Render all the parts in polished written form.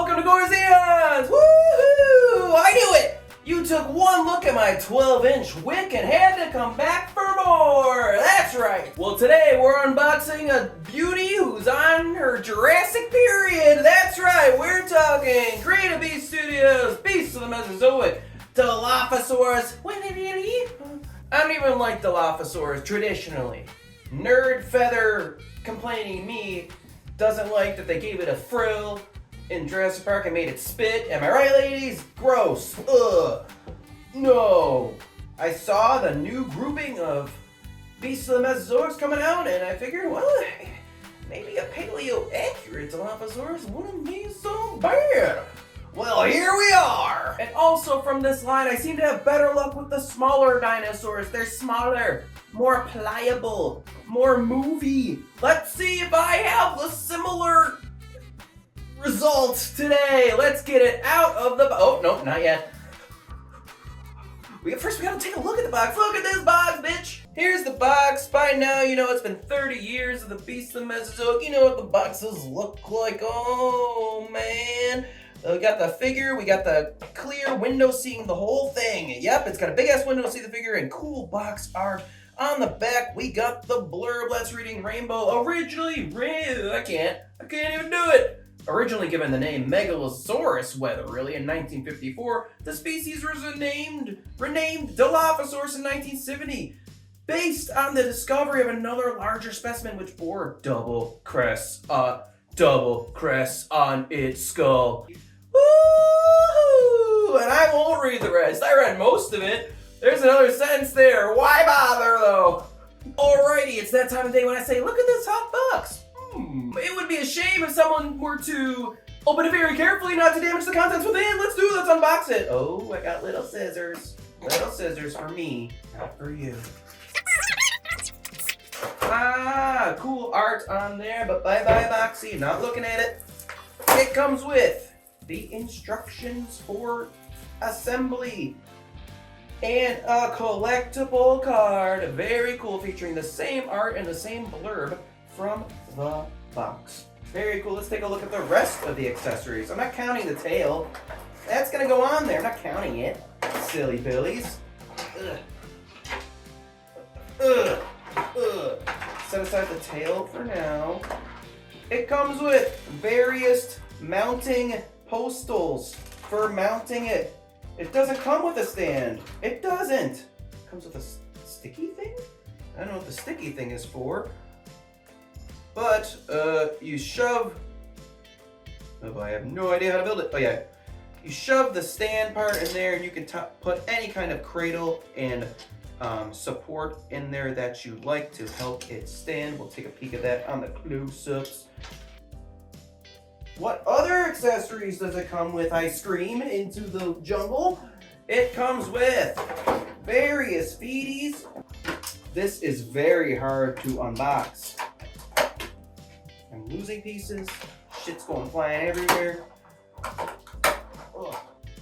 welcome to Corzeons! Woohoo! I knew it! You took one look at my 12-inch wick and had to come back for more! That's right! Well, today we're unboxing a beauty who's on her Jurassic period! That's right, we're talking Creative Beast Studios, Beasts of the Mesozoic Dilophosaurus. I don't even like Dilophosaurus traditionally. Nerd feather complaining me doesn't like that they gave it a frill in Jurassic Park and made it spit. Am I right, ladies? Gross. Ugh. No. I saw the new grouping of Beasts of the Mesozoics coming out, and I figured, well, maybe a paleo-accurate Dilophosaurus wouldn't be so bad. Well, here we are. And also from this line, I seem to have better luck with the smaller dinosaurs. They're smaller, more pliable, more movie. Let's see if I have the similar results today. Let's get it out of the oh no, not yet. First we gotta take a look at the box. Look at this box, bitch. Here's the box. By now, you know it's been 30 years of the Beast of the Mesozoic. You know what the boxes look like. Oh man. We got the figure, we got the clear window seeing the whole thing. Yep, it's got a big ass window to see the figure and cool box art. On the back, we got the blurb. Let's reading Rainbow. Originally, I can't even do it. Originally given the name Megalosaurus, weather really, in 1954, the species was renamed Dilophosaurus in 1970, based on the discovery of another larger specimen which bore double crests on its skull. Woo! And I won't read the rest. I read most of it. There's another sentence there. Why bother though? Alrighty, it's that time of day when I say, look at this hot box. It would be a shame if someone were to open it very carefully, not to damage the contents within. Let's unbox it. Oh, I got little scissors. Little scissors for me, not for you. Ah, cool art on there, but bye-bye boxy, not looking at it. It comes with the instructions for assembly and a collectible card. Very cool, featuring the same art and the same blurb from the box. Very cool. Let's take a look at the rest of the accessories. I'm not counting the tail. That's gonna go on there. I'm not counting it. Silly billies. Ugh. Ugh. Ugh. Set aside the tail for now. It comes with various mounting postals for mounting it. It doesn't come with a stand. It doesn't. It comes with a sticky thing? I don't know what the sticky thing is for. But you shove. Oh, I have no idea how to build it. Oh yeah. You shove the stand part in there and you can put any kind of cradle and support in there that you like to help it stand. We'll take a peek at that on the close-ups. What other accessories does it come with? I scream into the jungle. It comes with various feeties. This is very hard to unbox. I'm losing pieces. Shit's going flying everywhere.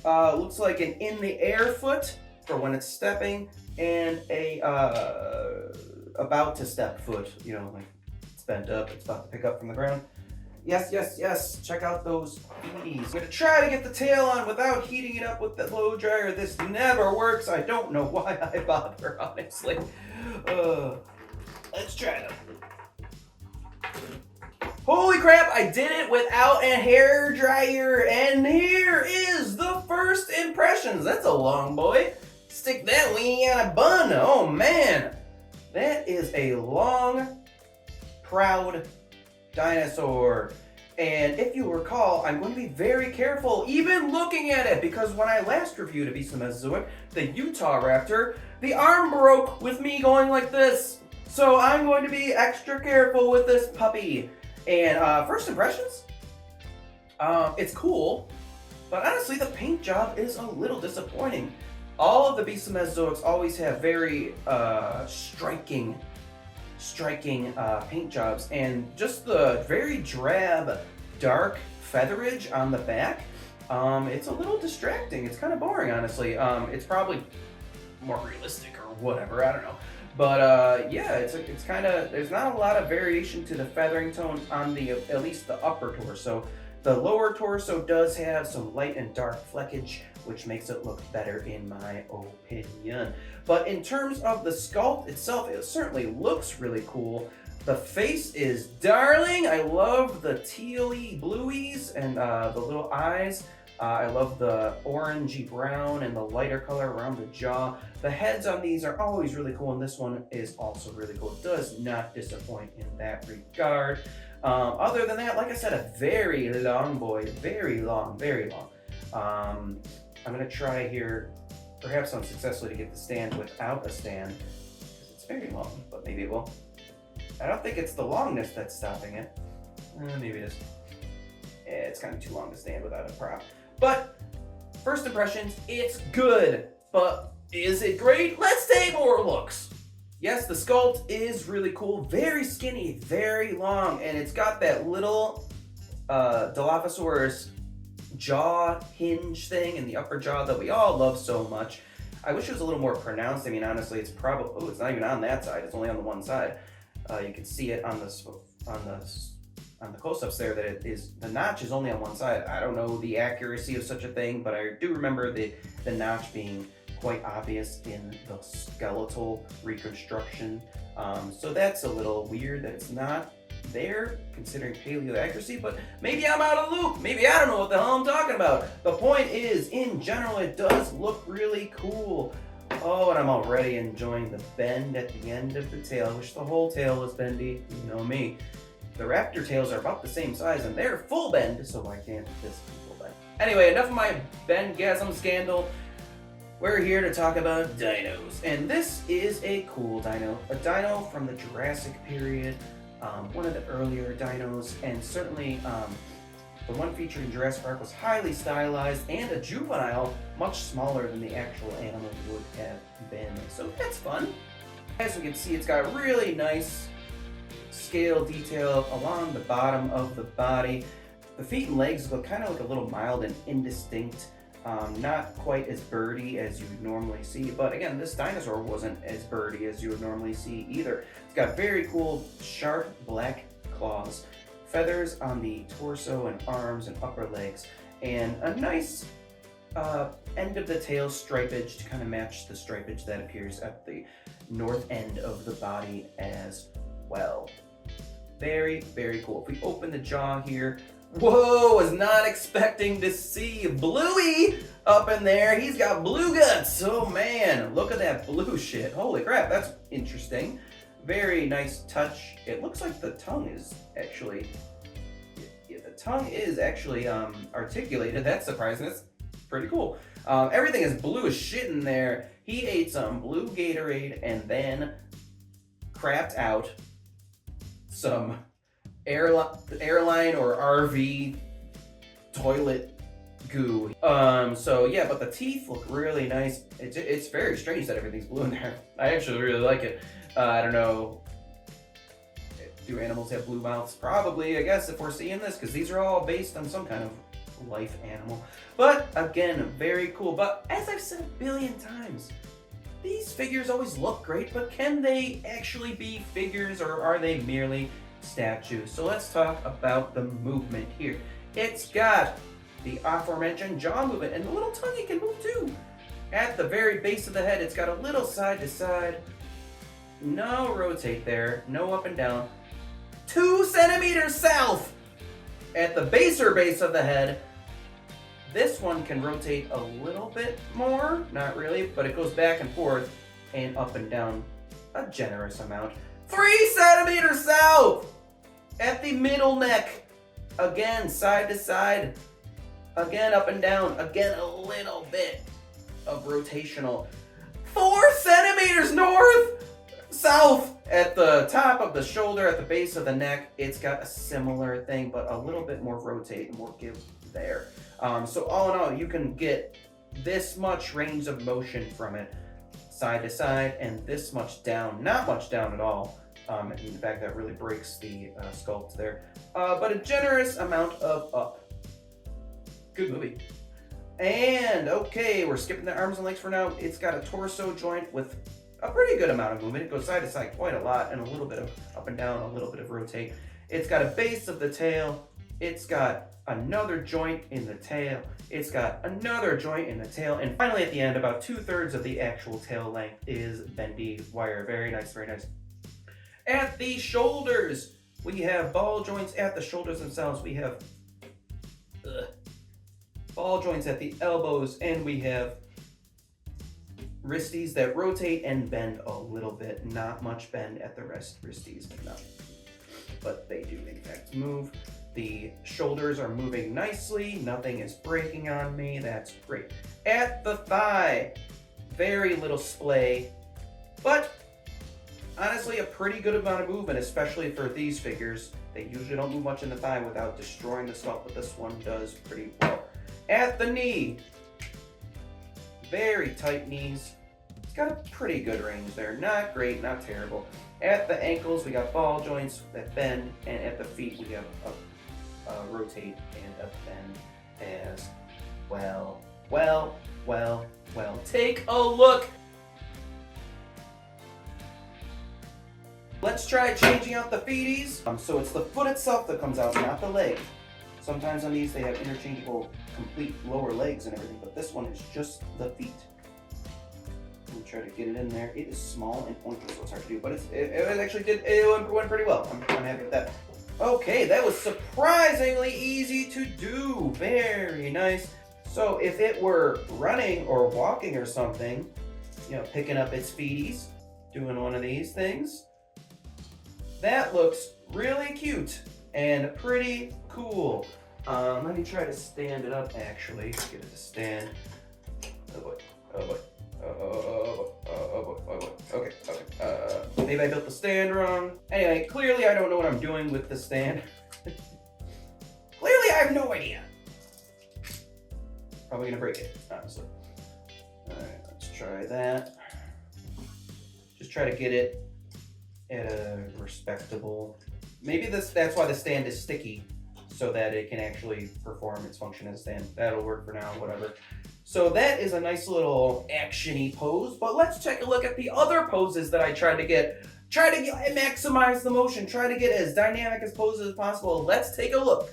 Looks like an in the air foot for when it's stepping, and a about to step foot. You know, like it's bent up, it's about to pick up from the ground. Yes. Check out those beanies. I'm gonna try to get the tail on without heating it up with the blow dryer. This never works. I don't know why I bother, honestly. Let's try it. Holy crap, I did it without a hair dryer, and here is the first impressions. That's a long boy. Stick that weenie on a bun. Oh man, that is a long, proud dinosaur. And if you recall, I'm going to be very careful even looking at it, because when I last reviewed a Beast of the Mesozoic, the Utah Raptor, the arm broke with me going like this. So I'm going to be extra careful with this puppy. And first impressions, it's cool, but honestly the paint job is a little disappointing. All of the Beasts of the Mesozoics always have very striking paint jobs, and just the very drab, dark featherage on the back, it's a little distracting. It's kind of boring, honestly. It's probably more realistic or whatever, I don't know. But yeah, it's kind of, there's not a lot of variation to the feathering tone on the, at least the upper torso. The lower torso does have some light and dark fleckage, which makes it look better in my opinion. But in terms of the sculpt itself, it certainly looks really cool. The face is darling. I love the tealy blueies and the little eyes. I love the orangey brown and the lighter color around the jaw. The heads on these are always really cool, and this one is also really cool. It does not disappoint in that regard. Other than that, like I said, a very long boy, very long, very long. I'm gonna try here, perhaps unsuccessfully, to get the stand without a stand, because it's very long, but maybe it will. I don't think it's the longness that's stopping it. Maybe it is. It's kind of too long to stand without a prop. But first impressions, it's good. But is it great? Let's take more looks. Yes, the sculpt is really cool. Very skinny, very long, and it's got that little Dilophosaurus jaw hinge thing in the upper jaw that we all love so much. I wish it was a little more pronounced. I mean, honestly, it's probably, oh, it's not even on that side. It's only on the one side. You can see it on the close-ups there that it is, the notch is only on one side. I don't know the accuracy of such a thing, but I do remember the notch being quite obvious in the skeletal reconstruction. So that's a little weird that it's not there, considering paleo accuracy, but maybe I'm out of the loop. Maybe I don't know what the hell I'm talking about. The point is, in general, it does look really cool. Oh, and I'm already enjoying the bend at the end of the tail. I wish the whole tail was bendy. You know me. The raptor tails are about the same size, and they're full bend, so why can't this be full bend? Anyway, enough of my Bendgasm scandal. We're here to talk about dinos, and this is a cool dino. A dino from the Jurassic period, one of the earlier dinos, and certainly the one featured in Jurassic Park was highly stylized and a juvenile, much smaller than the actual animal would have been. So that's fun. As we can see, it's got really nice scale detail along the bottom of the body. The feet and legs look kind of like a little mild and indistinct. Not quite as birdy as you would normally see, but again, this dinosaur wasn't as birdy as you would normally see either. It's got very cool, sharp black claws, feathers on the torso and arms and upper legs, and a nice end of the tail stripage to kind of match the stripage that appears at the north end of the body as well. Very, very cool. If we open the jaw here, whoa, was not expecting to see Bluey up in there. He's got blue guts. Oh man, look at that blue shit. Holy crap, that's interesting. Very nice touch. It looks like the tongue is actually, articulated. That's surprising. That's pretty cool. Everything is blue as shit in there. He ate some blue Gatorade and then crapped out some airline or RV toilet goo. So yeah, but the teeth look really nice. It's very strange that everything's blue in there. I actually really like it. I don't know. Do animals have blue mouths? Probably, I guess, if we're seeing this, because these are all based on some kind of life animal. But again, very cool. But as I've said a billion times, these figures always look great, but can they actually be figures, or are they merely statues? So let's talk about the movement here. It's got the aforementioned jaw movement, and the little tongue can move too. At the very base of the head, it's got a little side to side. No rotate there, no up and down. 2 centimeters south at the baser base of the head. This one can rotate a little bit more, not really, but it goes back and forth and up and down a generous amount. 3 centimeters south at the middle neck. Again, side to side. Again, up and down. Again, a little bit of rotational. 4 centimeters north, south at the top of the shoulder, at the base of the neck. It's got a similar thing, but a little bit more rotate and more give there. So all in all, you can get this much range of motion from it, side to side, and this much down. Not much down at all. In fact, that really breaks the sculpt there. But a generous amount of up. Good movie. And okay, we're skipping the arms and legs for now. It's got a torso joint with a pretty good amount of movement. It goes side to side quite a lot, and a little bit of up and down, a little bit of rotate. It's got a base of the tail. It's got another joint in the tail. It's got another joint in the tail. And finally at the end, about 2/3 of the actual tail length is bendy wire. Very nice, very nice. At the shoulders, we have ball joints at the shoulders themselves. We have ball joints at the elbows, and we have wristies that rotate and bend a little bit. Not much bend at the wristies, but they do in fact move. The shoulders are moving nicely. Nothing is breaking on me. That's great. At the thigh, very little splay, but honestly a pretty good amount of movement, especially for these figures. They usually don't move much in the thigh without destroying the sculpt, but this one does pretty well. At the knee, very tight knees. It's got a pretty good range there. Not great, not terrible. At the ankles, we got ball joints that bend, and at the feet, we have a rotate and a bend as well. Well. Take a look. Let's try changing out the feeties. So it's the foot itself that comes out, not the leg. Sometimes on these they have interchangeable complete lower legs and everything, but this one is just the feet. Let me try to get it in there. It is small and pointy, so it's hard to do, but it went pretty well. I'm happy with that. Okay, that was surprisingly easy to do. Very nice. So if it were running or walking or something, you know, picking up its feeties, doing one of these things, that looks really cute and pretty cool. Let me try to stand it up actually. Get it to stand. Oh boy. Okay. Maybe I built the stand wrong. Anyway, clearly I don't know what I'm doing with the stand. Clearly I have no idea. Probably gonna break it, honestly. Alright, let's try that. Just try to get it at a respectable. Maybe that's why the stand is sticky, so that it can actually perform its function as a stand. That'll work for now, whatever. So that is a nice little action-y pose, but let's take a look at the other poses that I tried to get. Try to maximize the motion, try to get as dynamic as poses as possible. Let's take a look.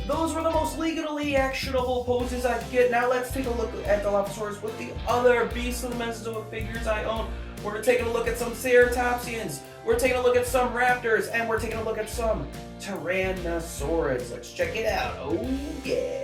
Those were the most legally actionable poses I could get. Now let's take a look at Dilophosaurus with the other beasts of the Mesozoic figures I own. We're taking a look at some ceratopsians, we're taking a look at some raptors, and we're taking a look at some Tyrannosaurids. Let's check it out. Oh yeah.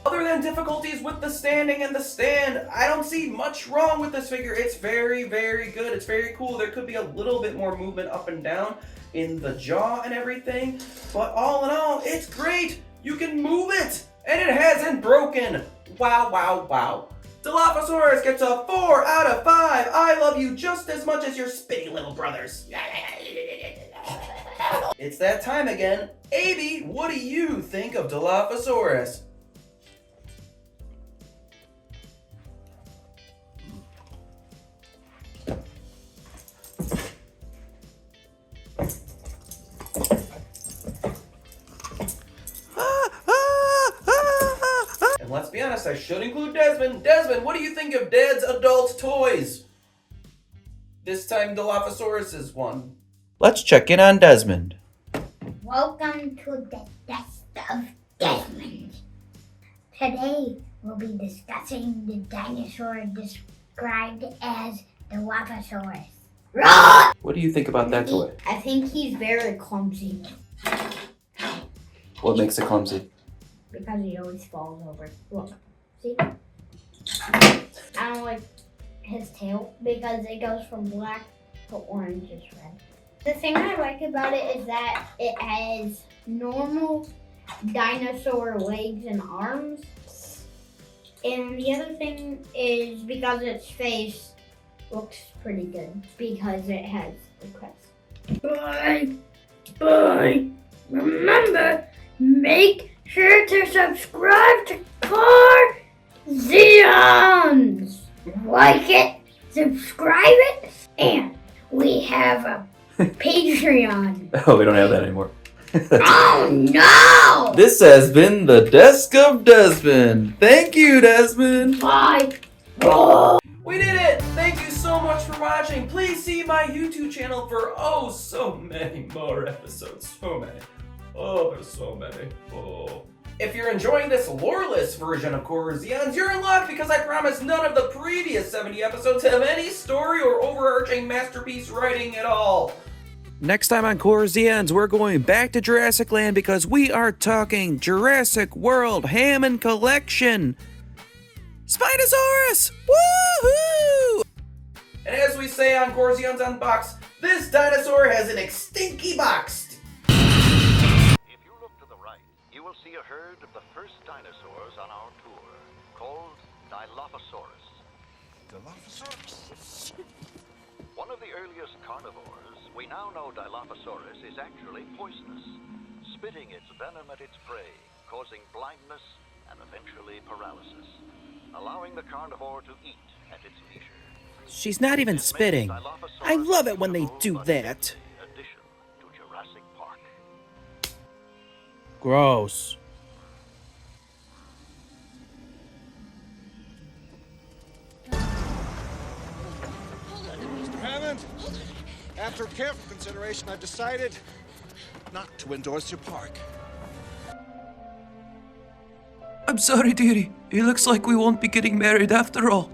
Other than difficulties with the standing and the stand, I don't see much wrong with this figure. It's very, very good. It's very cool. There could be a little bit more movement up and down in the jaw and everything, but all in all, it's great. You can move it, and it hasn't broken. Wow. Dilophosaurus gets a 4 out of 5. I love you just as much as your spitty little brothers. It's that time again. Abey, what do you think of Dilophosaurus? And let's be honest, I should include Desmond. Desmond, what do you think of Dad's adult toys? This time Dilophosaurus is one. Let's check in on Desmond. Welcome to the Desk of Desmond. Today we'll be discussing the dinosaur described as Dilophosaurus. What do you think about that toy? I think he's very clumsy. What makes it clumsy? Because he always falls over. Look, see? I don't like his tail because it goes from black to orange is red. The thing I like about it is that it has normal dinosaur legs and arms. And the other thing is because its face looks pretty good because it has the crest. Bye. Remember, make sure to subscribe to Corzeons. Like it, subscribe it, and we have a Patreon. Oh, we don't have that anymore. Oh no! This has been the Desk of Desmond. Thank you, Desmond. Bye. We did it! Thank you so much for watching. Please see my YouTube channel for so many more episodes. So many. Oh, there's so many. Oh. If you're enjoying this loreless version of Corzeons, you're in luck because I promise none of the previous 70 episodes have any story or overarching masterpiece writing at all. Next time on Corzeons, we're going back to Jurassic Land because we are talking Jurassic World Hammond Collection. Spinosaurus! Woohoo! And as we say on Corzeons Unboxed, this dinosaur has an extinky boxed. If you look to the right, you will see a herd of the first dinosaurs on our tour, called Dilophosaurus. Dilophosaurus? One of the earliest carnivores, we now know Dilophosaurus is actually poisonous, spitting its venom at its prey, causing blindness and eventually paralysis, allowing the carnivore to eat at its leisure. She's not even spitting. I love it when they do that. Addition to Jurassic Park. Gross. Mr. Hammond, after careful consideration, I've decided not to endorse your park. I'm sorry, dearie. It looks like we won't be getting married after all.